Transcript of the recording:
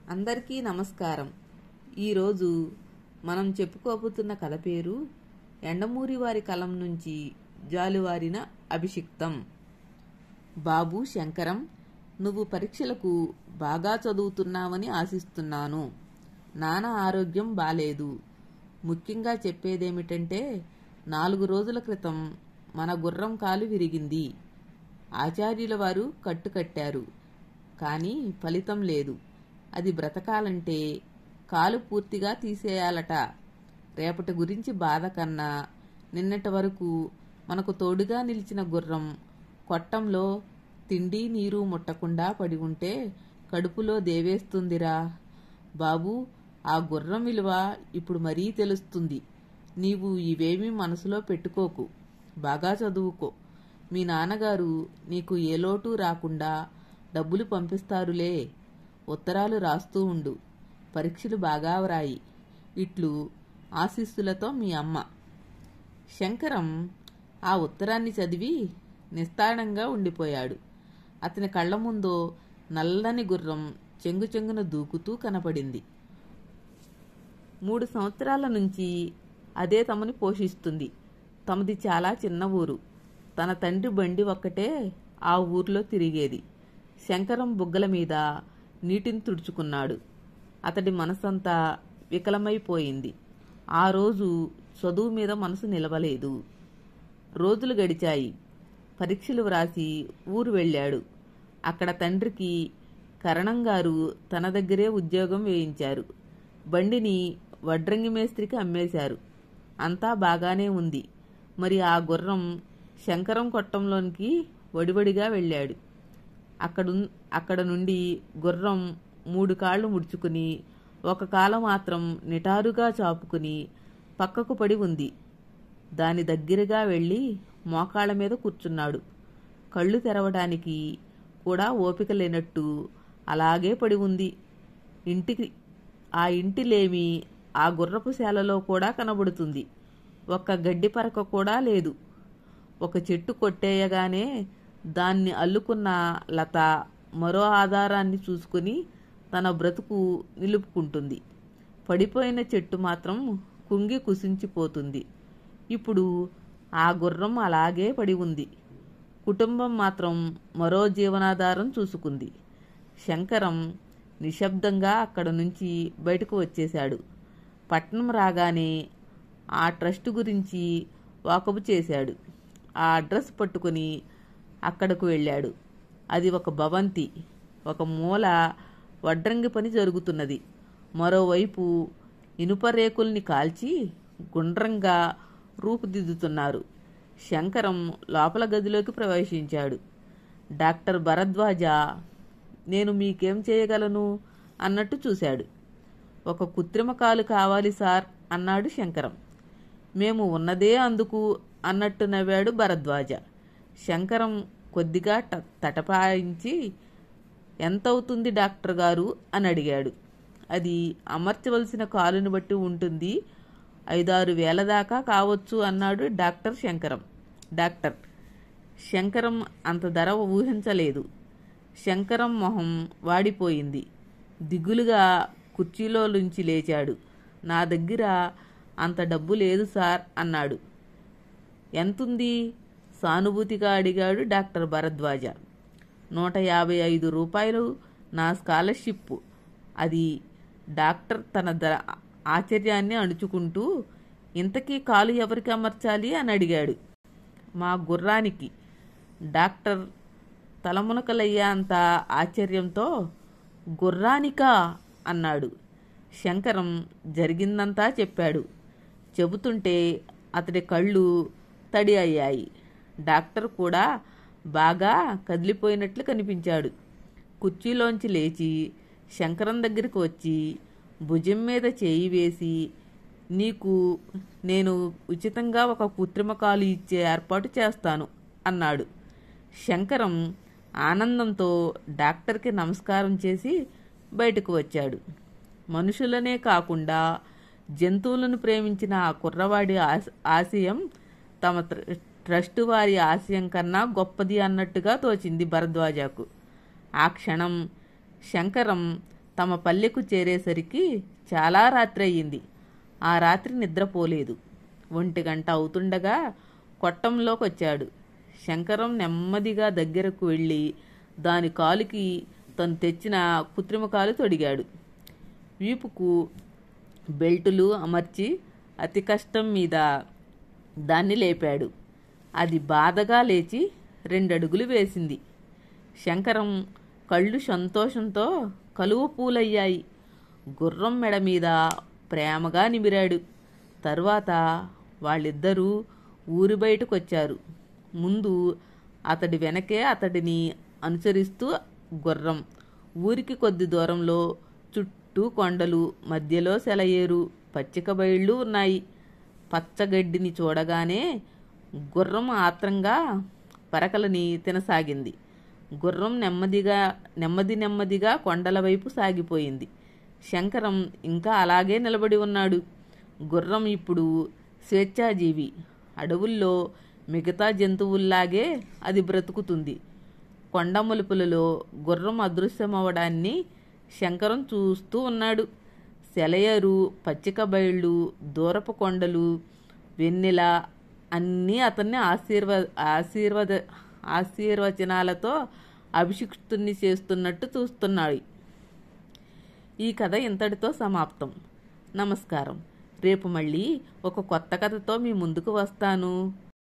అందరికీ నమస్కారం. ఈరోజు మనం చెప్పుకోబోతున్న కథ పేరు ఎండమూరి వారి కలం నుంచి జాలువారిన అభిషిక్తం. బాబు శంకరం, నువ్వు పరీక్షలకు బాగా చదువుతున్నావని ఆశిస్తున్నాను. నాన్న ఆరోగ్యం బాలేదు. ముఖ్యంగా చెప్పేదేమిటంటే 4 రోజుల క్రితం మన గుర్రం కాలు విరిగింది. ఆచార్యుల వారు కట్టుకట్టారు, కానీ ఫలితం లేదు. అది బ్రతకాలంటే కాలు పూర్తిగా తీసేయాలట. రేపటి గురించి బాధ కన్నా నిన్నటి వరకు మనకు తోడుగా నిలిచిన గుర్రం కొట్టంలో తిండి నీరు ముట్టకుండా పడి ఉంటే కడుపులో దేవేస్తుందిరా. బాబూ, ఆ గుర్రం విలువ ఇప్పుడు మరీ తెలుస్తుంది. నీవు ఇవేమీ మనసులో పెట్టుకోకు. బాగా చదువుకో. మీ నాన్నగారు నీకు ఏ లోటు రాకుండా డబ్బులు పంపిస్తారులే. ఉత్తరాలు రాస్తూ ఉండు. పరీక్షలు బాగా వ్రాయి. ఇట్లు ఆశీస్సులతో మీ అమ్మ. శంకరం ఆ ఉత్తరాన్ని చదివి నిస్తాడంగా ఉండిపోయాడు. అతని కళ్ల ముందు నల్లని గుర్రం చెంగుచెంగున దూకుతూ కనపడింది. 3 సంవత్సరాల నుంచి అదే తమని పోషిస్తుంది. తమది చాలా చిన్న ఊరు. తన తండ్రి బండి ఒక్కటే ఆ ఊర్లో తిరిగేది. శంకరం బుగ్గల మీద నీటిని తుడుచుకున్నాడు. అతడి మనసంతా వికలమైపోయింది. ఆ రోజు చదువు మీద మనసు నిలవలేదు. రోజులు గడిచాయి. పరీక్షలు వ్రాసి ఊరు వెళ్ళాడు. అక్కడ తండ్రికి కరణంగారు తన దగ్గరే ఉద్యోగం వేయించారు. బండిని వడ్రంగి మేస్త్రికి అమ్మేశారు. అంతా బాగానే ఉంది. మరి ఆ గుర్రం శంకరం కొట్టంలోనికి వడివడిగా వెళ్ళాడు. అక్కడ నుండి గుర్రం 3 కాళ్లు ముడుచుకుని ఒక కాలు మాత్రం నిటారుగా చాపుకుని పక్కకు పడి ఉంది. దాని దగ్గరగా వెళ్ళి మోకాళ్ల మీద కూర్చున్నాడు. కళ్ళు తెరవడానికి కూడా ఓపిక లేనట్టు అలాగే పడి ఉంది. ఆ ఇంటిలేమి ఆ గుర్రపు శాలలో కూడా కనబడుతుంది. ఒక్క గడ్డి పరక కూడా లేదు. ఒక చెట్టు కొట్టేయగానే దాన్ని అల్లుకున్న లత మరో ఆధారాన్ని చూసుకుని తన బ్రతుకు నిలుపుకుంటుంది. పడిపోయిన చెట్టు మాత్రం కుంగి కుసించిపోతుంది. ఇప్పుడు ఆ గుర్రం అలాగే పడి ఉంది. కుటుంబం మాత్రం మరో జీవనాధారం చూసుకుంది. శంకరం నిశ్శబ్దంగా అక్కడ నుంచి బయటకు వచ్చేశాడు. పట్నం రాగానే ఆ ట్రస్ట్ గురించి వాకబు చేశాడు. ఆ అడ్రస్ పట్టుకుని అక్కడకు వెళ్ళాడు. అది ఒక భవంతి. ఒక మూల వడ్రంగి పని జరుగుతున్నది. మరోవైపు ఇనుప రేకుల్ని కాల్చి గుండ్రంగా రూపుదిద్దుతున్నారు. శంకరం లోపల గదిలోకి ప్రవేశించాడు. డాక్టర్ భరద్వాజ నేను మీకేం చేయగలను అన్నట్టు చూశాడు. ఒక కృత్రిమ కాలు కావాలి సార్ అన్నాడు శంకరం. మేము ఉన్నదే అందుకు అన్నట్టు నవ్వాడు భరద్వాజ. శంకరం కొద్దిగా తటపాయించి ఎంతవుతుంది డాక్టర్ గారు అని అడిగాడు. అది అమర్చవలసిన కాలుని బట్టి ఉంటుంది. 5-6 వేల దాకా కావచ్చు అన్నాడు డాక్టర్. శంకరం అంత ధర ఊహించలేదు. శంకరం మొహం వాడిపోయింది. దిగులుగా కుర్చీలో నుంచి లేచాడు. నా దగ్గర అంత డబ్బు లేదు సార్ అన్నాడు. ఎంతుంది సానుభూతిగా అడిగాడు డాక్టర్ భరద్వాజ. 155 రూపాయలు నా స్కాలర్షిప్. అది డాక్టర్ తన ఆశ్చర్యాన్ని అణుచుకుంటూ ఇంతకీ కాలు ఎవరికి అమర్చాలి అని అడిగాడు. మా గుర్రానికి. డాక్టర్ తలమునకలయ్యేంత ఆశ్చర్యంతో గుర్రానికా అన్నాడు. శంకరం జరిగిందంతా చెప్పాడు. చెబుతుంటే అతడి కళ్ళు తడి అయ్యాయి. డాక్టర్ కూడా బాగా కదిలిపోయినట్లు కనిపించాడు. కుర్చీలోంచి లేచి శంకరం దగ్గరికి వచ్చి భుజం మీద చేయి వేసి నీకు నేను ఉచితంగా ఒక కృత్రిమ కాలు ఇచ్చే ఏర్పాటు చేస్తాను అన్నాడు. శంకరం ఆనందంతో డాక్టర్కి నమస్కారం చేసి బయటకు వచ్చాడు. మనుషులనే కాకుండా జంతువులను ప్రేమించిన ఆ కుర్రవాడి ఆశయం తమ ట్రస్టు వారి ఆశయం కన్నా గొప్పది అన్నట్టుగా తోచింది భరద్వాజకు. ఆ క్షణం శంకరం తమ పల్లెకు చేరేసరికి చాలా రాత్రి అయ్యింది. ఆ రాత్రి నిద్రపోలేదు. 1 గంట అవుతుండగా కొట్టంలోకి వచ్చాడు. శంకరం నెమ్మదిగా దగ్గరకు వెళ్ళి దాని కాలుకి తను తెచ్చిన కృత్రిమ కాలు తొడిగాడు. వీపుకు బెల్టులు అమర్చి అతి కష్టం మీద దాన్ని లేపాడు. అది బాధగా లేచి 2 అడుగులు వేసింది. శంకరం కళ్ళు సంతోషంతో కలువ పూలయ్యాయి. గుర్రం మెడ మీద ప్రేమగా నిమిరాడు. తరువాత వాళ్ళిద్దరూ ఊరి బయటకొచ్చారు. ముందు అతడి వెనకే అతడిని అనుసరిస్తూ గుర్రం. ఊరికి కొద్ది దూరంలో చుట్టూ కొండలు, మధ్యలో సెలయేరు, పచ్చిక బయళ్ళు ఉన్నాయి. పచ్చగడ్డిని చూడగానే గుర్రం ఆత్రంగా పరకలని తినసాగింది. గుర్రం నెమ్మదిగా కొండల వైపు సాగిపోయింది. శంకరం ఇంకా అలాగే నిలబడి ఉన్నాడు. గుర్రం ఇప్పుడు స్వేచ్ఛాజీవి. అడవుల్లో మిగతా జంతువుల్లాగే అది బ్రతుకుతుంది. కొండ మలుపులలో గుర్రం అదృశ్యమవడాన్ని శంకరం చూస్తూ ఉన్నాడు. సెలయేరు, పచ్చిక బయళ్ళు, దూరపు కొండలు, వెన్నెల అన్నీ అతన్ని ఆశీర్వచనాలతో అభిషిక్తుణ్ణి చేస్తున్నట్టు చూస్తున్నాయి. ఈ కథ ఇంతటితో సమాప్తం. నమస్కారం. రేపు మళ్ళీ ఒక కొత్త కథతో మీ ముందుకు వస్తాను.